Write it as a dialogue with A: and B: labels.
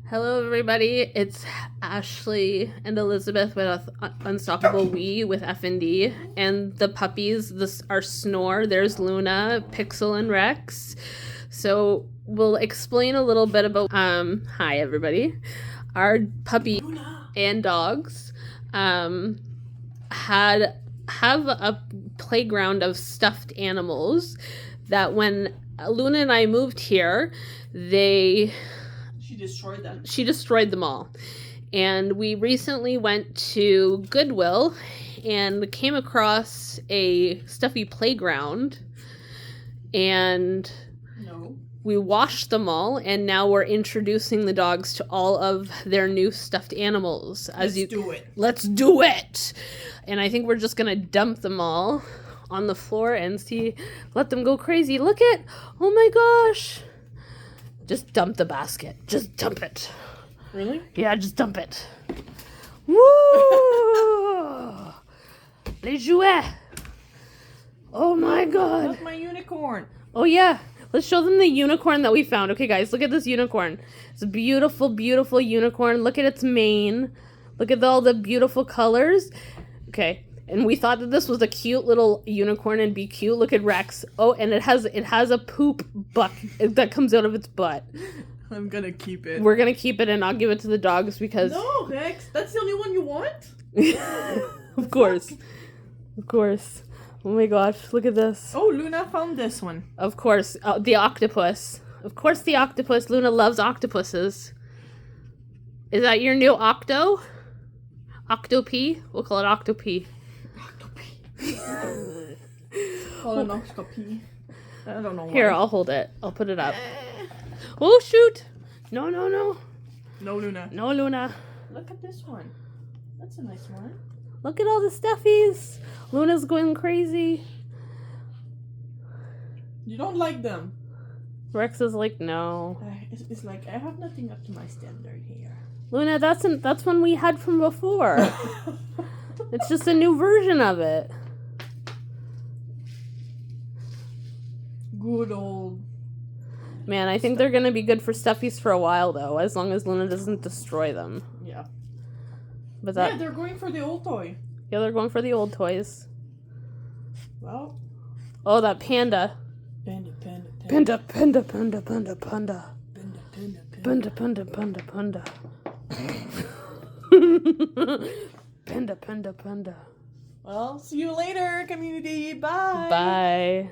A: Hello, everybody. It's Ashley and Elizabeth with Unstoppable We with F&D, and the puppies. This are Snore. There's Luna, Pixel, and Rex. So we'll explain a little bit about. Hi, everybody. Our puppy and dogs have a playground of stuffed animals that when Luna and I moved here, She destroyed them all. And we recently went to Goodwill and came across a stuffy playground. And we washed them all, and now we're introducing the dogs to all of their new stuffed animals. Let's do it! And I think we're just going to dump them all on the floor and let them go crazy. Look at, oh my gosh. Just dump the basket. Just dump it.
B: Really?
A: Yeah, just dump it. Woo! Les jouets. Oh my god.
B: That's my unicorn.
A: Oh yeah. Let's show them the unicorn that we found. Okay, guys, look at this unicorn. It's a beautiful, beautiful unicorn. Look at its mane. Look at all the beautiful colors. Okay. And we thought that this was a cute little unicorn and be cute. Look at Rex. Oh, and it has a poop bucket that comes out of its butt.
B: I'm gonna keep it.
A: We're gonna keep it and I'll give it to the dogs because...
B: No, Rex, that's the only one you want?
A: Of course. Of course. Oh my gosh, look at this.
B: Oh, Luna found this one.
A: Of course, the octopus. Of course the octopus. Luna loves octopuses. Is that your new octo? Octopi? We'll call it Octopi.
B: Colonoscopy. I don't know why.
A: Here, I'll hold it. I'll put it up. Oh, shoot! No.
B: No, Luna.
A: No, Luna.
B: Look at this one. That's a nice one.
A: Look at all the stuffies. Luna's going crazy.
B: You don't like them?
A: Rex is like, no.
B: It's like, I have nothing up to my standard here.
A: Luna, that's one we had from before. It's just a new version of it.
B: Good old...
A: Man, I think they're going to be good for stuffies for a while, though, as long as Luna doesn't destroy them.
B: Yeah.
A: But
B: yeah, they're going for the old toy.
A: Yeah, they're going for the old toys.
B: Well.
A: Oh, that panda.
B: Panda.
A: Panda.
B: Panda.
A: Panda.
B: Well, see you later, community. Bye.
A: Bye.